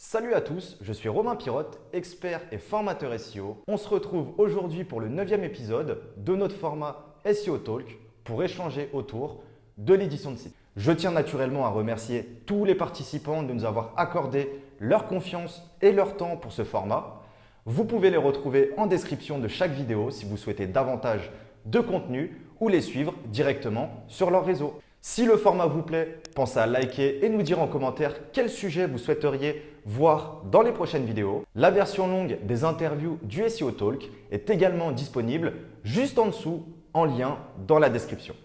Salut à tous, je suis Romain Pirotte, expert et formateur SEO. On se retrouve aujourd'hui pour le 9e épisode de notre format SEO Talk pour échanger autour de l'édition de site. Je tiens naturellement à remercier tous les participants de nous avoir accordé leur confiance et leur temps pour ce format. Vous pouvez les retrouver en description de chaque vidéo si vous souhaitez davantage de contenu ou les suivre directement sur leur réseau. Si le format vous plaît, pensez à liker et nous dire en commentaire quel sujet vous souhaiteriez voir dans les prochaines vidéos. La version longue des interviews du SEO Talk est également disponible juste en dessous en lien dans la description.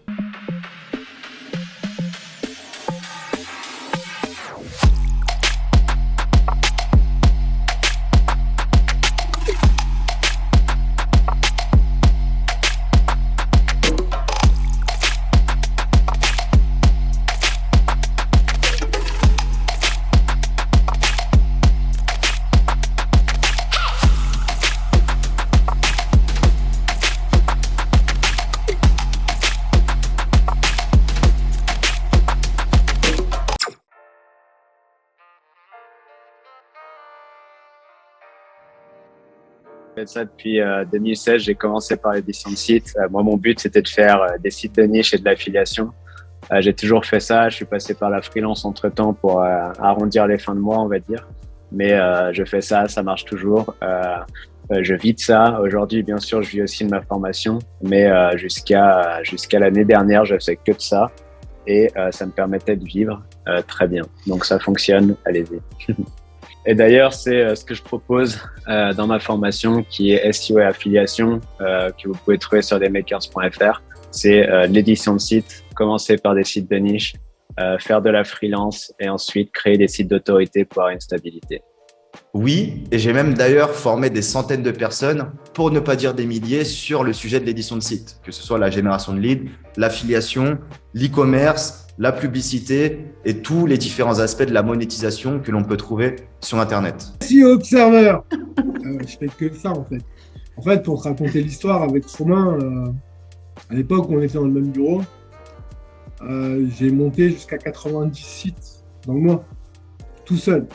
Fait ça depuis 2016, j'ai commencé par l'édition de sites. Moi, mon but, c'était de faire des sites de niche et de l'affiliation. J'ai toujours fait ça. Je suis passé par la freelance entre-temps pour arrondir les fins de mois, on va dire. Mais je fais ça, ça marche toujours. Je vis de ça. Aujourd'hui, bien sûr, je vis aussi de ma formation. Mais jusqu'à l'année dernière, je faisais que de ça. Et ça me permettait de vivre très bien. Donc, ça fonctionne. Allez-y. Et d'ailleurs, c'est ce que je propose dans ma formation qui est SEO et affiliation, que vous pouvez trouver sur desmakers.fr. C'est l'édition de sites, commencer par des sites de niche, faire de la freelance et ensuite créer des sites d'autorité pour avoir une stabilité. Oui, et j'ai même d'ailleurs formé des centaines de personnes, pour ne pas dire des milliers, sur le sujet de l'édition de site, que ce soit la génération de leads, l'affiliation, l'e-commerce, la publicité et tous les différents aspects de la monétisation que l'on peut trouver sur Internet. SEO Observer, je fais que ça en fait. En fait, pour te raconter l'histoire avec Romain, à l'époque où on était dans le même bureau, j'ai monté jusqu'à 90 sites dans le mois, tout seul.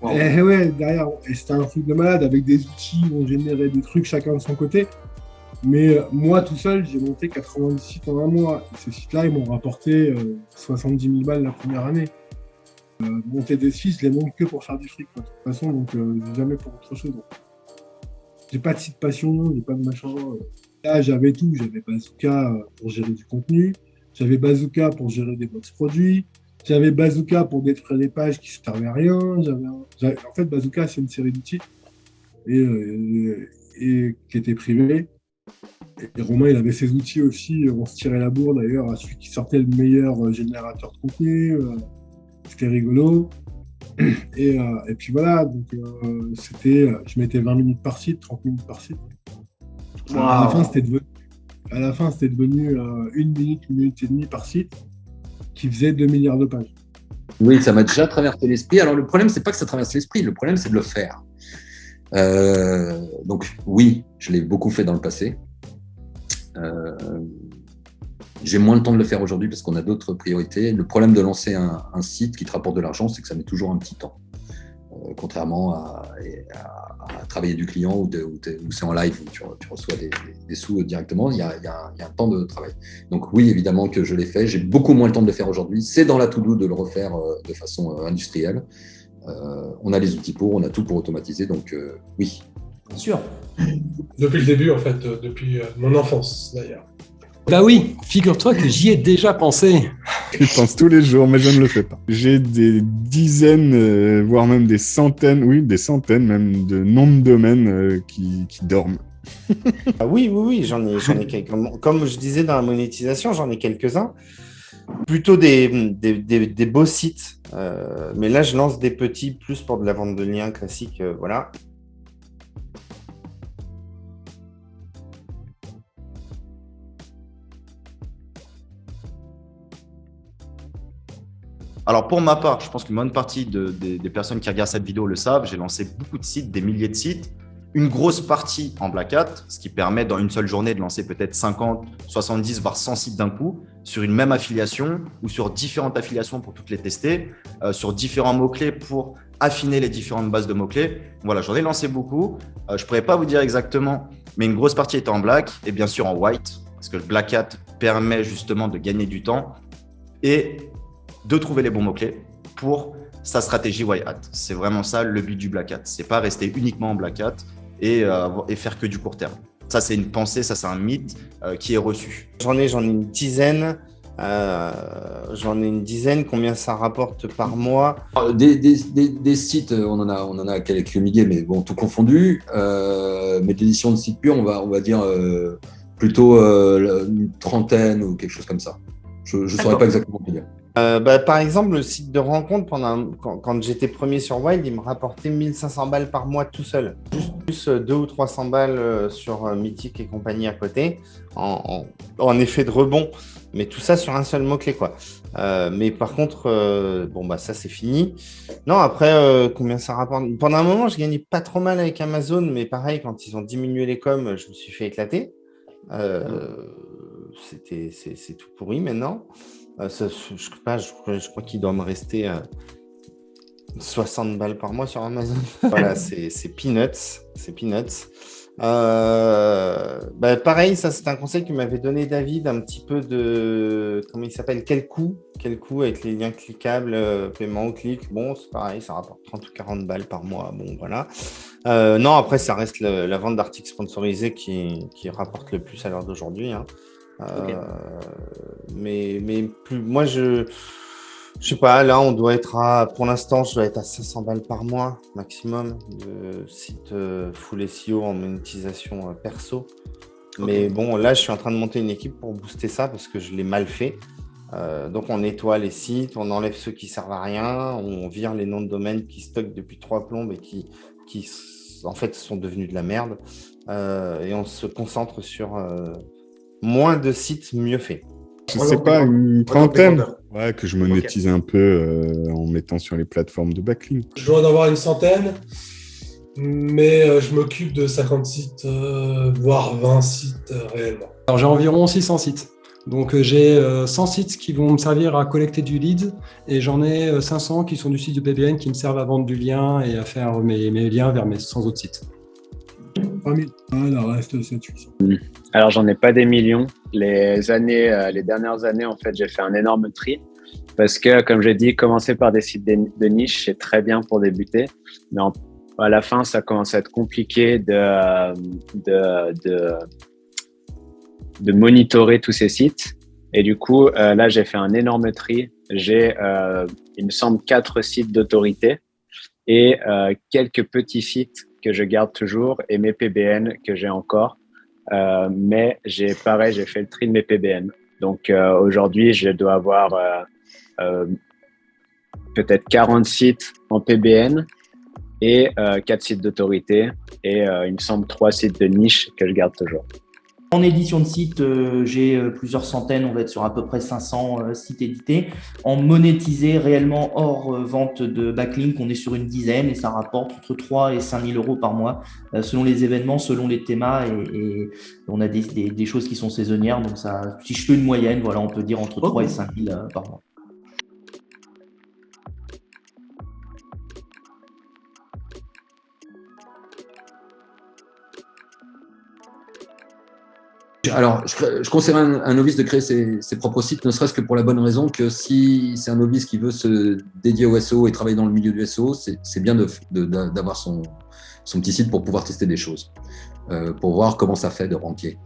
Wow. Et ouais, derrière, et c'était un truc de malade avec des outils où on générait des trucs chacun de son côté. Mais moi, tout seul, j'ai monté 90 sites en un mois. Et ces sites-là, ils m'ont rapporté 70 000 balles la première année. Monter des sites, je les monte que pour faire du fric, quoi. De toute façon, donc jamais pour autre chose. Donc. J'ai pas de site passion, j'ai pas de machin. Là, j'avais tout. J'avais Bazooka pour gérer du contenu. J'avais Bazooka pour gérer des box produits. J'avais Bazooka pour détruire les pages qui ne servaient à rien. En fait, Bazooka, c'est une série d'outils et qui était privée. Et Romain, il avait ses outils aussi. On se tirait la bourre d'ailleurs à celui qui sortait le meilleur générateur de contenu. C'était rigolo. Et puis voilà, donc je mettais 20 minutes par site, 30 minutes par site. Wow. À la fin, c'était devenu 1 minute, 1 minute et demie par site qui faisait 2 milliards de pages. Oui, ça m'a déjà traversé l'esprit. Alors, le problème, c'est pas que ça traverse l'esprit. Le problème, c'est de le faire. Donc, oui, je l'ai beaucoup fait dans le passé. J'ai moins le temps de le faire aujourd'hui parce qu'on a d'autres priorités. Le problème de lancer un site qui te rapporte de l'argent, c'est que ça met toujours un petit temps. Contrairement à travailler du client où c'est en live, où tu reçois des sous directement, il y a un temps de travail. Donc oui, évidemment que je l'ai fait. J'ai beaucoup moins le temps de le faire aujourd'hui. C'est dans la to-do de le refaire de façon industrielle. On a les outils pour, on a tout pour automatiser, donc oui. Bien sûr. Depuis le début, en fait, depuis mon enfance d'ailleurs. Bah oui, figure-toi que j'y ai déjà pensé. Je pense tous les jours, mais je ne le fais pas. J'ai des dizaines, voire même des centaines même de noms de domaines qui dorment. Oui, j'en ai quelques. Comme je disais dans la monétisation, j'en ai quelques-uns. Plutôt des beaux sites. Mais là, je lance des petits plus pour de la vente de liens classique. Voilà. Alors pour ma part, je pense qu'une bonne partie des personnes qui regardent cette vidéo le savent, j'ai lancé beaucoup de sites, des milliers de sites. une grosse partie en Black Hat, ce qui permet dans une seule journée de lancer peut-être 50, 70, voire 100 sites d'un coup sur une même affiliation ou sur différentes affiliations pour toutes les tester, sur différents mots-clés pour affiner les différentes bases de mots-clés. Voilà, j'en ai lancé beaucoup. Je ne pourrais pas vous dire exactement, mais une grosse partie était en black et bien sûr en white, parce que le Black Hat permet justement de gagner du temps et de trouver les bons mots-clés pour sa stratégie white hat. C'est vraiment ça le but du Black Hat. C'est pas rester uniquement en Black Hat et faire que du court terme. Ça, c'est une pensée, ça, c'est un mythe qui est reçu. J'en ai une dizaine. Combien ça rapporte par mois? Des sites, on en a quelques milliers, mais bon, tout confondu. Mais d'éditions de sites purs, on va dire plutôt une trentaine ou quelque chose comme ça. Je ne saurais pas exactement te dire. Par exemple, le site de rencontre, quand j'étais premier sur Wild, il me rapportait 1500 balles par mois tout seul. Plus 200 ou 300 balles sur Mythic et compagnie à côté, en effet de rebond. Mais tout ça sur un seul mot-clé, quoi. Mais par contre, ça, c'est fini. Non, après, combien ça rapporte? Pendant un moment, je gagnais pas trop mal avec Amazon, mais pareil, quand ils ont diminué les coms, je me suis fait éclater. C'est tout pourri maintenant. Je crois qu'il doit me rester 60 balles par mois sur Amazon. Voilà, c'est peanuts. C'est peanuts. Pareil, ça c'est un conseil que m'avait donné David, un petit peu de, comment il s'appelle, quel coup avec les liens cliquables, paiement au clic. Bon, c'est pareil, ça rapporte 30 ou 40 balles par mois. Bon, voilà. Non, après, ça reste la vente d'articles sponsorisés qui rapporte le plus à l'heure d'aujourd'hui. Hein. Okay. Mais plus, moi, je sais pas, là, on doit être pour l'instant, je dois être à 500 balles par mois maximum de site full SEO en monétisation perso. Okay. Mais bon, là, je suis en train de monter une équipe pour booster ça parce que je l'ai mal fait. Donc, on nettoie les sites, on enlève ceux qui servent à rien, on vire les noms de domaine qui stockent depuis 3 plombes et qui en fait, sont devenus de la merde. Et on se concentre sur moins de sites mieux faits. Je sais pas, une trentaine. Ouais, que je monétise un peu en mettant sur les plateformes de backlink. Je dois en avoir une centaine, mais je m'occupe de 50 sites, voire 20 sites réellement. Alors j'ai environ 600 sites. Donc j'ai 100 sites qui vont me servir à collecter du lead et j'en ai 500 qui sont du site de PBN qui me servent à vendre du lien et à faire mes liens vers mes 100 autres sites. 3000. Ah, reste 700. Alors, j'en ai pas des millions. Les dernières années, en fait, j'ai fait un énorme tri parce que, comme j'ai dit, commencer par des sites de niche, c'est très bien pour débuter. Mais à la fin, ça commence à être compliqué de monitorer tous ces sites. Et du coup, là, j'ai fait un énorme tri. J'ai, il me semble, 4 sites d'autorité et quelques petits sites que je garde toujours et mes PBN que j'ai encore. Mais j'ai fait le tri de mes PBN. Donc aujourd'hui, je dois avoir peut-être 40 sites en PBN et 4 sites d'autorité et il me semble 3 sites de niche que je garde toujours. En édition de site, j'ai plusieurs centaines, on va être sur à peu près 500 sites édités. En monétisé réellement hors vente de backlink, on est sur une dizaine et ça rapporte entre 3 et 5 000 € par mois selon les événements, selon les thémas et on a des choses qui sont saisonnières. Donc ça, si je fais une moyenne, voilà, on peut dire entre 3 et 5 000 par mois. Alors, je conseillerais un novice de créer ses propres sites, ne serait-ce que pour la bonne raison que si c'est un novice qui veut se dédier au SEO et travailler dans le milieu du SEO, c'est bien d'avoir son petit site pour pouvoir tester des choses, pour voir comment ça fait de rentier.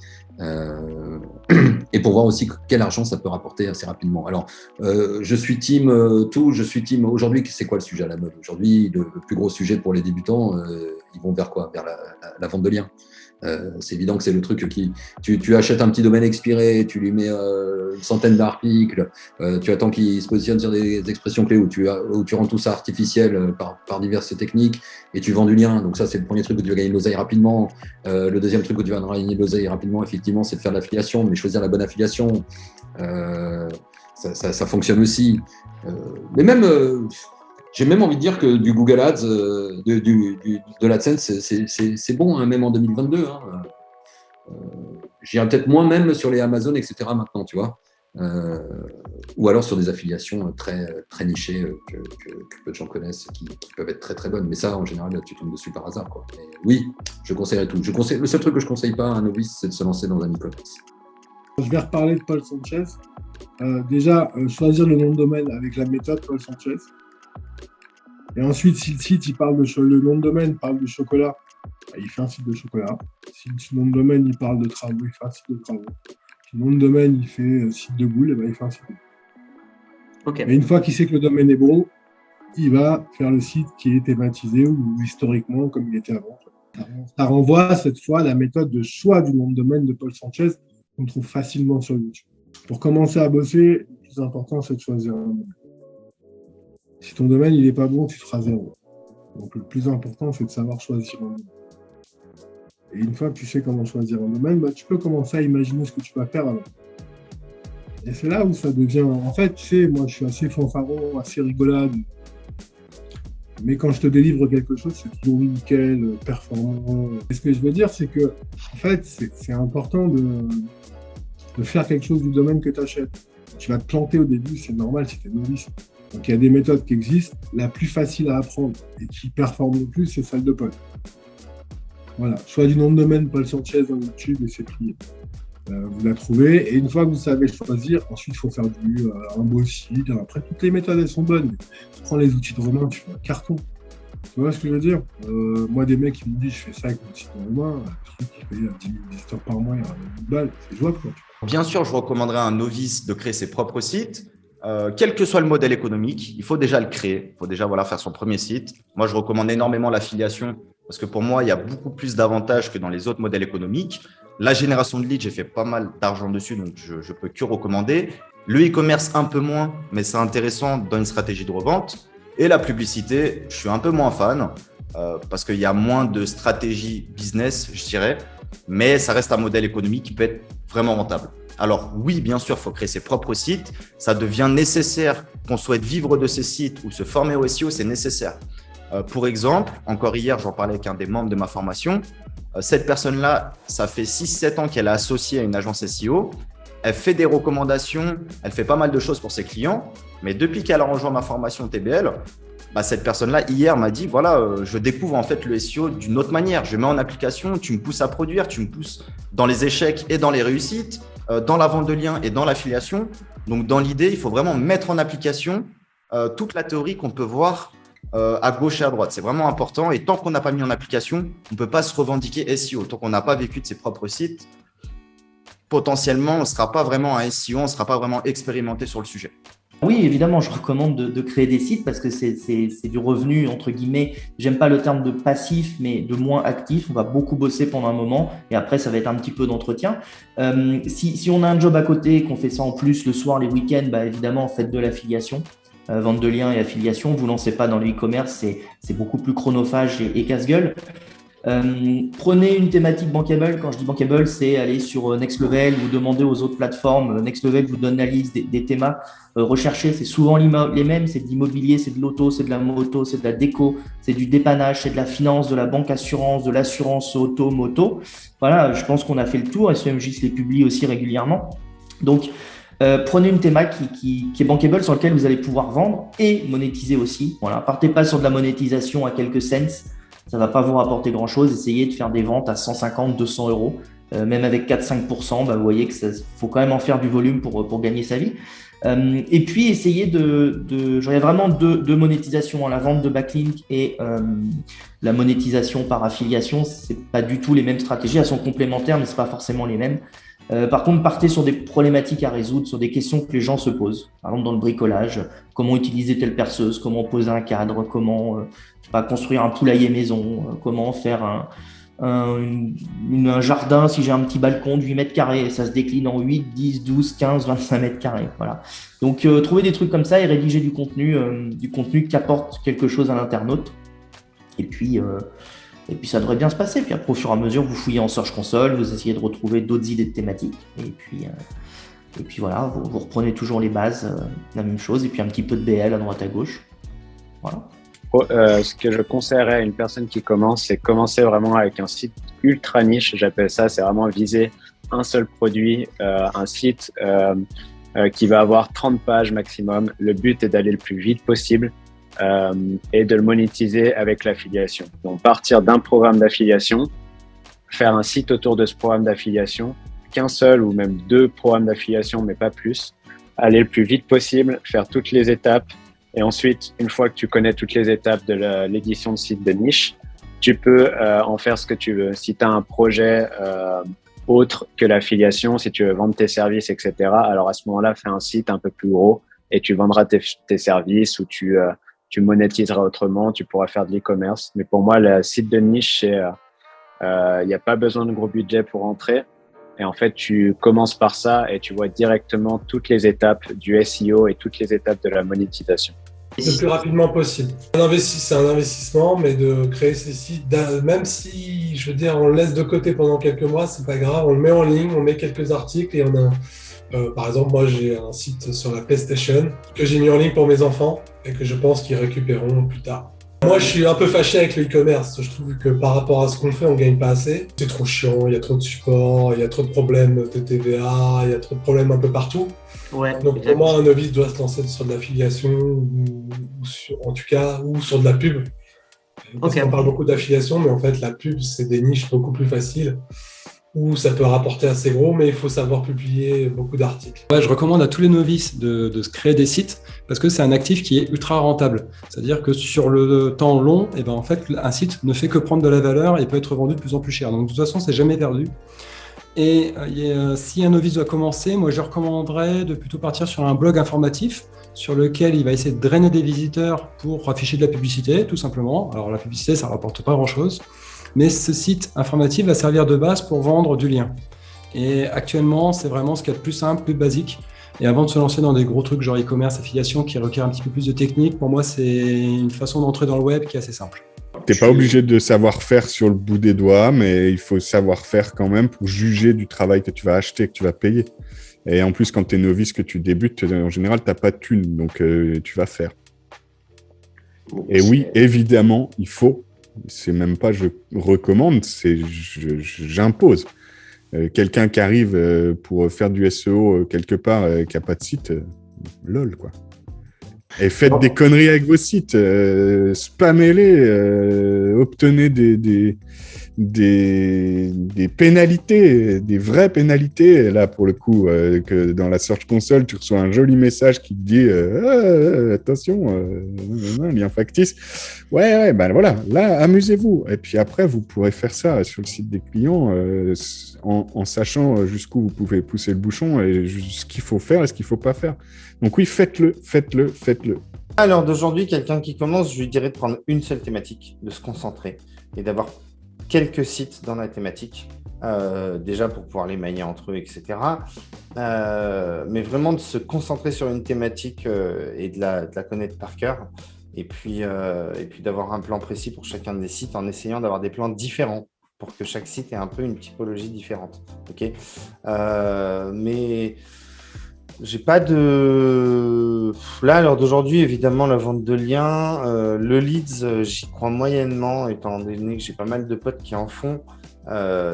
Et pour voir aussi quel argent ça peut rapporter assez rapidement. Alors, je suis team aujourd'hui, c'est quoi le sujet à la mode? Aujourd'hui, le plus gros sujet pour les débutants, ils vont vers quoi? Vers la vente de liens. C'est évident que c'est le truc qui… Tu achètes un petit domaine expiré, tu lui mets une centaine d'articles, tu attends qu'il se positionne sur des expressions clés où tu rends tout ça artificiel par diverses techniques et tu vends du lien. Donc ça, c'est le premier truc où tu vas gagner de l'oseille rapidement. Le deuxième truc où tu vas gagner de l'oseille rapidement, effectivement, c'est de faire de l'affiliation, mais choisir la bonne affiliation. Ça fonctionne aussi. Mais même… J'ai même envie de dire que du Google Ads, de l'AdSense, c'est bon, hein, même en 2022. Hein. J'irai peut-être moins même sur les Amazon, etc. maintenant, tu vois. Ou alors sur des affiliations très, très nichées que peu de gens connaissent, qui peuvent être très très bonnes. Mais ça, en général, tu tombes dessus par hasard, quoi. Mais oui, je conseillerais tout. Le seul truc que je ne conseille pas à un novice, c'est de se lancer dans un e-commerce. Je vais reparler de Paul Sanchez. Déjà, choisir le nom de domaine avec la méthode Paul Sanchez. Et ensuite, si le site, le nom de domaine parle de chocolat, il fait un site de chocolat. Si le nom de domaine, il parle de travaux, il fait un site de travaux. Si le nom de domaine, il fait site de boules, il fait un site de boules. Ok. Et une fois qu'il sait que le domaine est bon, il va faire le site qui est thématisé ou historiquement comme il était avant. Ça renvoie cette fois à la méthode de choix du nom de domaine de Paul Sanchez qu'on trouve facilement sur YouTube. Pour commencer à bosser, le plus important, c'est de choisir un domaine. Si ton domaine il n'est pas bon, tu seras zéro. Donc le plus important, c'est de savoir choisir un domaine. Et une fois que tu sais comment choisir un domaine, tu peux commencer à imaginer ce que tu vas faire avant. Et c'est là où ça devient... En fait, tu sais, moi je suis assez fanfaron, assez rigolade. Mais quand je te délivre quelque chose, c'est toujours nickel, performant. Et ce que je veux dire, c'est que, en fait, c'est important de faire quelque chose du domaine que tu achètes. Tu vas te planter au début, c'est normal si tu es novice. Donc il y a des méthodes qui existent. La plus facile à apprendre et qui performe le plus, c'est celle de Paul. Voilà, choix du nom de domaine Paul Sanchez dans YouTube et c'est plié. Vous la trouvez et une fois que vous savez choisir, ensuite il faut faire un beau site. Après, toutes les méthodes elles sont bonnes. Tu prends les outils de Romain, tu fais un carton. Tu vois ce que je veux dire? Moi, des mecs qui me disent je fais ça avec mon site de Romain, un truc qui fait 10 000 visiteurs par mois, il y a 1000 balles, c'est jouable quoi. Bien sûr, je recommanderais à un novice de créer ses propres sites. Quel que soit le modèle économique, il faut déjà le créer. Il faut déjà faire son premier site. Moi, je recommande énormément l'affiliation parce que pour moi, il y a beaucoup plus d'avantages que dans les autres modèles économiques. La génération de leads, j'ai fait pas mal d'argent dessus, donc je ne peux que recommander. Le e-commerce, un peu moins, mais c'est intéressant dans une stratégie de revente. Et la publicité, je suis un peu moins fan parce qu'il y a moins de stratégie business, je dirais, mais ça reste un modèle économique qui peut être vraiment rentable. Alors oui, bien sûr, il faut créer ses propres sites. Ça devient nécessaire qu'on souhaite vivre de ces sites ou se former au SEO, c'est nécessaire. Pour exemple, encore hier, j'en parlais avec un des membres de ma formation. Cette personne-là, ça fait 6-7 ans qu'elle est associée à une agence SEO. Elle fait des recommandations, elle fait pas mal de choses pour ses clients. Mais depuis qu'elle a rejoint ma formation TBL, cette personne-là, hier, m'a dit, je découvre en fait le SEO d'une autre manière. Je mets en application, tu me pousses à produire, tu me pousses dans les échecs et dans les réussites, dans la vente de liens et dans l'affiliation. Donc, dans l'idée, il faut vraiment mettre en application toute la théorie qu'on peut voir à gauche et à droite. C'est vraiment important. Et tant qu'on n'a pas mis en application, on ne peut pas se revendiquer SEO. Tant qu'on n'a pas vécu de ses propres sites, potentiellement, on ne sera pas vraiment un SEO, on ne sera pas vraiment expérimenté sur le sujet. Oui, évidemment, je recommande de créer des sites parce que c'est du revenu, entre guillemets. J'aime pas le terme de passif, mais de moins actif. On va beaucoup bosser pendant un moment et après, ça va être un petit peu d'entretien. Si on a un job à côté, qu'on fait ça en plus le soir, les week-ends, évidemment, faites de l'affiliation. Vente de liens et affiliation, vous ne lancez pas dans le e-commerce, c'est beaucoup plus chronophage et casse-gueule. Prenez une thématique bankable. Quand je dis bankable, c'est aller sur Next Level, vous demandez aux autres plateformes. Next Level vous donne la liste des thémas recherchés. C'est souvent les mêmes. C'est de l'immobilier, c'est de l'auto, c'est de la moto, c'est de la déco, c'est du dépannage, c'est de la finance, de la banque assurance, de l'assurance auto, moto. Voilà, je pense qu'on a fait le tour. SEMJ les publie aussi régulièrement. Donc, prenez une thématique qui est bankable sur laquelle vous allez pouvoir vendre et monétiser aussi. Voilà, partez pas sur de la monétisation à quelques cents. Ça ne va pas vous rapporter grand-chose. Essayez de faire des ventes à 150, 200 euros. Même avec 4-5%, vous voyez qu'il faut quand même en faire du volume pour gagner sa vie. Et puis, essayez j'aurais vraiment deux monétisations, la vente de backlink et la monétisation par affiliation. Ce n'est pas du tout les mêmes stratégies. Elles sont complémentaires, mais ce n'est pas forcément les mêmes. Par contre, partez sur des problématiques à résoudre, sur des questions que les gens se posent. Par exemple, dans le bricolage, comment utiliser telle perceuse, comment poser un cadre, comment construire un poulailler maison, comment faire un jardin si j'ai un petit balcon de 8 mètres carrés. Ça se décline en 8, 10, 12, 15, 25 mètres carrés. Voilà. Donc, trouvez des trucs comme ça et rédigez du contenu qui apporte quelque chose à l'internaute. Et puis, ça devrait bien se passer. Puis après, au fur et à mesure, vous fouillez en Search Console, vous essayez de retrouver d'autres idées de thématiques. Et puis voilà, vous reprenez toujours les bases, la même chose. Et puis un petit peu de BL à droite à gauche. Voilà. Ce que je conseillerais à une personne qui commence, c'est commencer vraiment avec un site ultra niche, j'appelle ça, c'est vraiment viser un seul produit, un site qui va avoir 30 pages maximum. Le but est d'aller le plus vite possible et de le monétiser avec l'affiliation. Donc partir d'un programme d'affiliation, faire un site autour de ce programme d'affiliation, qu'un seul ou même 2 programmes d'affiliation, mais pas plus, aller le plus vite possible, faire toutes les étapes. Et ensuite, une fois que tu connais toutes les étapes de l'édition de site de niche, tu peux en faire ce que tu veux. Si tu as un projet autre que l'affiliation, si tu veux vendre tes services, etc., alors à ce moment-là, fais un site un peu plus gros et tu vendras tes services ou tu monétiseras autrement, tu pourras faire de l'e-commerce. Mais pour moi, le site de niche, il n'y a pas besoin de gros budget pour entrer. Et en fait, tu commences par ça et tu vois directement toutes les étapes du SEO et toutes les étapes de la monétisation. Le plus rapidement possible. C'est un investissement, mais de créer ces sites, même si, je veux dire, on le laisse de côté pendant quelques mois, c'est pas grave, on le met en ligne, on met quelques articles et on a, par exemple, moi j'ai un site sur la PlayStation que j'ai mis en ligne pour mes enfants et que je pense qu'ils récupéreront plus tard. Moi, je suis un peu fâché avec le e-commerce. Je trouve que par rapport à ce qu'on fait, on ne gagne pas assez. C'est trop chiant, il y a trop de support, il y a trop de problèmes de TVA, il y a trop de problèmes un peu partout. Ouais, donc pour moi, un novice doit se lancer sur de l'affiliation en tout cas, ou sur de la pub. Parce qu'on parle beaucoup d'affiliation, mais en fait, la pub, c'est des niches beaucoup plus faciles où ça peut rapporter assez gros, mais il faut savoir publier beaucoup d'articles. Ouais, je recommande à tous les novices de se créer des sites parce que c'est un actif qui est ultra rentable. C'est-à-dire que sur le temps long, eh ben, en fait, un site ne fait que prendre de la valeur et peut être vendu de plus en plus cher. Donc de toute façon, c'est jamais perdu. Et si un novice doit commencer, moi je recommanderais de plutôt partir sur un blog informatif sur lequel il va essayer de drainer des visiteurs pour afficher de la publicité, tout simplement. Alors la publicité, ça ne rapporte pas grand-chose. Mais ce site informatif va servir de base pour vendre du lien. Et actuellement, c'est vraiment ce qu'il y a de plus simple, plus basique. Et avant de se lancer dans des gros trucs genre e-commerce, affiliation, qui requiert un petit peu plus de technique, pour moi, c'est une façon d'entrer dans le web qui est assez simple. Tu n'es pas obligé de savoir faire sur le bout des doigts, mais il faut savoir faire quand même pour juger du travail que tu vas acheter, que tu vas payer. Et en plus, quand tu es novice, que tu débutes, en général, tu n'as pas de thune, donc tu vas faire. Et oui, évidemment, il faut. C'est même pas je recommande, c'est j'impose. Quelqu'un qui arrive pour faire du SEO quelque part qui n'a pas de site, lol quoi. Et faites des conneries avec vos sites, spammez-les, obtenez des pénalités, des vraies pénalités. Là, pour le coup, que dans la Search Console, tu reçois un joli message qui te dit attention, lien factice. Ouais, ben voilà, là, amusez-vous. Et puis après, vous pourrez faire ça sur le site des clients en sachant jusqu'où vous pouvez pousser le bouchon et ce qu'il faut faire et ce qu'il ne faut pas faire. Donc oui, faites-le. À l'heure d'aujourd'hui, quelqu'un qui commence, je lui dirais de prendre une seule thématique, de se concentrer et d'avoir quelques sites dans la thématique, déjà pour pouvoir les manier entre eux, etc. Mais vraiment de se concentrer sur une thématique et de la connaître par cœur. Et puis d'avoir un plan précis pour chacun des sites en essayant d'avoir des plans différents pour que chaque site ait un peu une typologie différente. Okay, mais j'ai pas de... Là, à l'heure d'aujourd'hui, évidemment, la vente de liens, le leads, j'y crois moyennement, étant donné que j'ai pas mal de potes qui en font.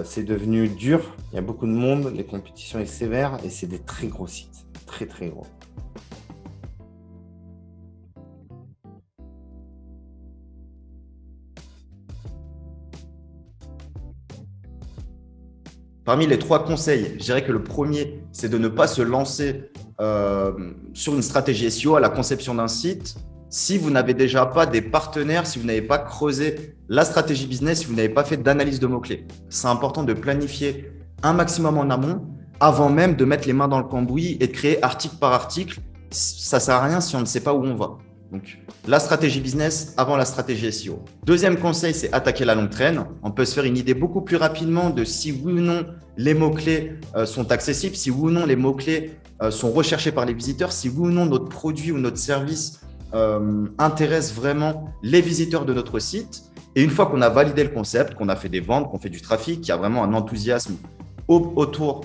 C'est devenu dur, il y a beaucoup de monde, les compétitions sont sévères et c'est des très gros sites, très très gros. Parmi les 3 conseils, je dirais que le premier, c'est de ne pas se lancer sur une stratégie SEO à la conception d'un site si vous n'avez déjà pas des partenaires, si vous n'avez pas creusé la stratégie business, si vous n'avez pas fait d'analyse de mots-clés. C'est important de planifier un maximum en amont avant même de mettre les mains dans le cambouis et de créer article par article. Ça ne sert à rien si on ne sait pas où on va. Donc, la stratégie business avant la stratégie SEO. Deuxième conseil, c'est attaquer la longue traîne. On peut se faire une idée beaucoup plus rapidement de si oui ou non les mots-clés sont accessibles, si oui ou non les mots-clés sont recherchés par les visiteurs, si oui ou non notre produit ou notre service intéresse vraiment les visiteurs de notre site. Et une fois qu'on a validé le concept, qu'on a fait des ventes, qu'on fait du trafic, qu'il y a vraiment un enthousiasme autour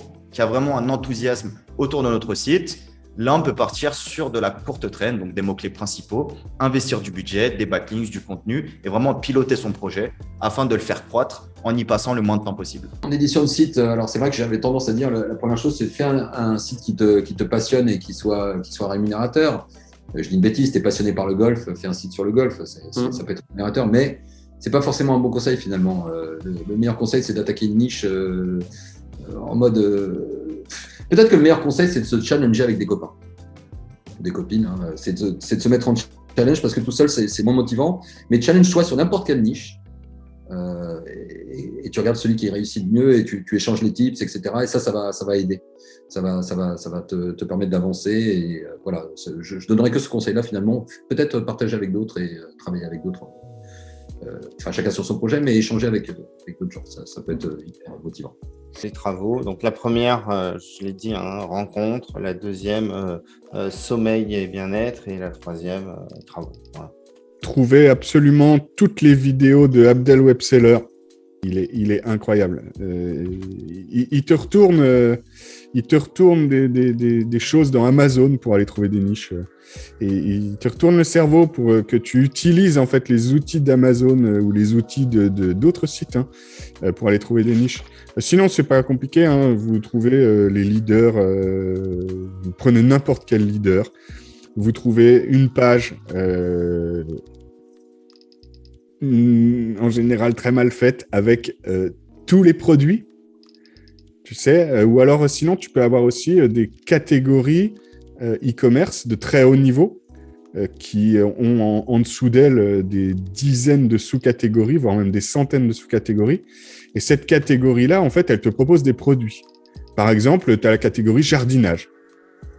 de notre site, Là, on peut partir sur de la courte traîne, donc des mots-clés principaux, investir du budget, des backlinks, du contenu et vraiment piloter son projet afin de le faire croître en y passant le moins de temps possible. En édition de site, alors c'est vrai que j'avais tendance à dire la première chose, c'est de faire un site qui te passionne et qui soit rémunérateur. Je dis une bêtise, tu es passionné par le golf, fais un site sur le golf, ça peut être rémunérateur, mais c'est pas forcément un bon conseil finalement. Le meilleur conseil, c'est d'attaquer une niche en mode. Peut-être que le meilleur conseil, c'est de se challenger avec des copains, des copines. Hein. C'est de se mettre en challenge parce que tout seul, c'est moins motivant. Mais challenge-toi sur n'importe quelle niche et tu regardes celui qui réussit le mieux et tu échanges les tips, etc. Et ça va aider. Ça va te permettre d'avancer. Et voilà, je donnerai que ce conseil-là finalement. Peut-être partager avec d'autres et travailler avec d'autres. Enfin, chacun sur son projet, mais échanger avec d'autres gens, ça peut être hyper motivant. Les travaux. Donc la première, je l'ai dit, hein, rencontre. La deuxième, sommeil et bien-être. Et la troisième, travaux. Voilà. Trouvez absolument toutes les vidéos de Abdel Webseller. Il est incroyable. Il te retourne des choses dans Amazon pour aller trouver des niches. Et il te retourne le cerveau pour que tu utilises en fait les outils d'Amazon ou les outils d'autres sites pour aller trouver des niches. Sinon, c'est pas compliqué. Hein. Vous trouvez les leaders. Vous prenez n'importe quel leader. Vous trouvez une page en général très mal faite avec tous les produits, tu sais, ou alors sinon tu peux avoir aussi des catégories e-commerce de très haut niveau qui ont en dessous d'elles des dizaines de sous-catégories, voire même des centaines de sous-catégories. Et cette catégorie-là, en fait, elle te propose des produits. Par exemple, tu as la catégorie jardinage.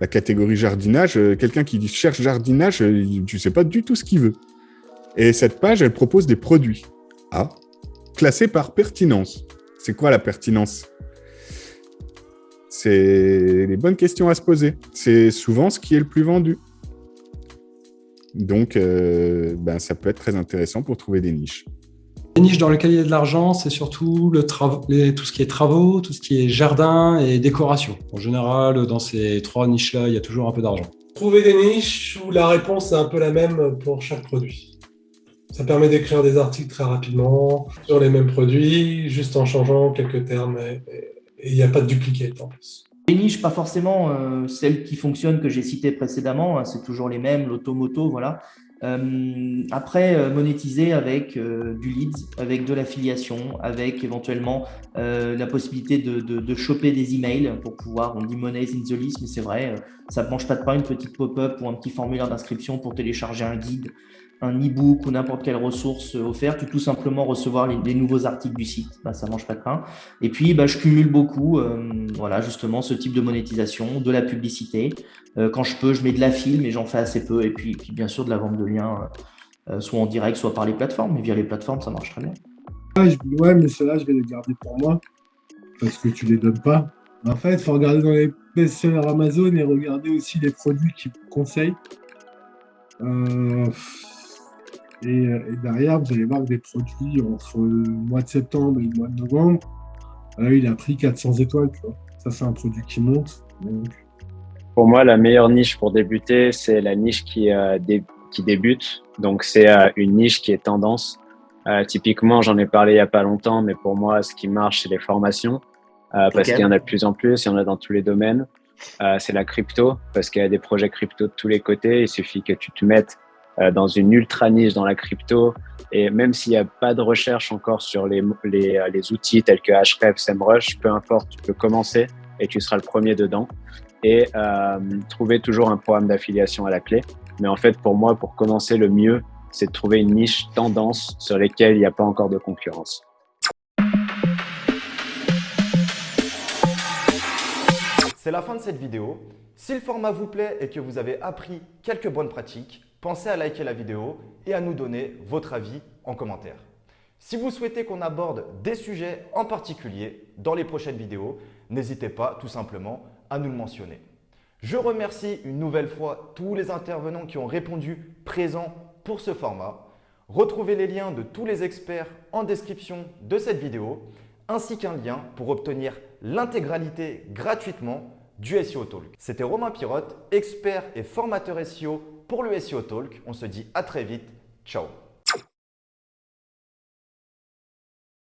La catégorie jardinage, quelqu'un qui cherche jardinage, tu ne sais pas du tout ce qu'il veut. Et cette page, elle propose des produits. Ah, classés par pertinence. C'est quoi la pertinence ? C'est les bonnes questions à se poser. C'est souvent ce qui est le plus vendu. Donc, ça peut être très intéressant pour trouver des niches. Les niches dans lesquelles il y a de l'argent, c'est surtout tout ce qui est travaux, tout ce qui est jardin et décoration. En général, dans ces trois niches-là, il y a toujours un peu d'argent. Trouver des niches où la réponse est un peu la même pour chaque produit. Ça permet d'écrire des articles très rapidement sur les mêmes produits, juste en changeant quelques termes et il n'y a pas de duplicate en plus. Les niches, pas forcément celles qui fonctionnent que j'ai citées précédemment, hein, c'est toujours les mêmes, l'automoto, voilà. Après, monétiser avec du leads, avec de l'affiliation, avec éventuellement la possibilité de choper des emails pour pouvoir, on dit money in the list, mais c'est vrai, ça ne mange pas de pain, une petite pop-up ou un petit formulaire d'inscription pour télécharger un guide, un e-book ou n'importe quelle ressource offerte, ou tout simplement recevoir les nouveaux articles du site, ça ne mange pas de pain. Et puis, je cumule beaucoup, voilà, justement, ce type de monétisation, de la publicité. Quand je peux, je mets de l'affil, mais j'en fais assez peu. Et puis bien sûr, de la vente de liens, soit en direct, soit par les plateformes. Mais via les plateformes, ça marche très bien. Ouais, mais ceux-là, je vais les garder pour moi, parce que tu les donnes pas. En fait, il faut regarder dans les best-sellers Amazon et regarder aussi les produits qu'ils conseillent. Et derrière, vous allez voir que des produits entre le mois de septembre et le mois de novembre, il a pris 400 étoiles. Tu vois. Ça, c'est un produit qui monte. Donc... Pour moi, la meilleure niche pour débuter, c'est la niche qui débute. Donc, c'est une niche qui est tendance. Typiquement, j'en ai parlé il n'y a pas longtemps, mais pour moi, ce qui marche, c'est les formations. Parce qu'il y en a de plus en plus, il y en a dans tous les domaines. C'est la crypto, parce qu'il y a des projets crypto de tous les côtés. Il suffit que tu te mettes dans une ultra niche dans la crypto. Et même s'il n'y a pas de recherche encore sur les outils tels que Ahrefs, SEMrush, peu importe, tu peux commencer et tu seras le premier dedans. Et trouver toujours un programme d'affiliation à la clé. Mais en fait, pour moi, pour commencer, le mieux, c'est de trouver une niche tendance sur lesquelles il n'y a pas encore de concurrence. C'est la fin de cette vidéo. Si le format vous plaît et que vous avez appris quelques bonnes pratiques, pensez à liker la vidéo et à nous donner votre avis en commentaire. Si vous souhaitez qu'on aborde des sujets en particulier dans les prochaines vidéos, n'hésitez pas tout simplement à nous le mentionner. Je remercie une nouvelle fois tous les intervenants qui ont répondu présents pour ce format. Retrouvez les liens de tous les experts en description de cette vidéo, ainsi qu'un lien pour obtenir l'intégralité gratuitement du SEO Talk. C'était Romain Pirotte, expert et formateur SEO pour le SEO Talk. On se dit à très vite. Ciao.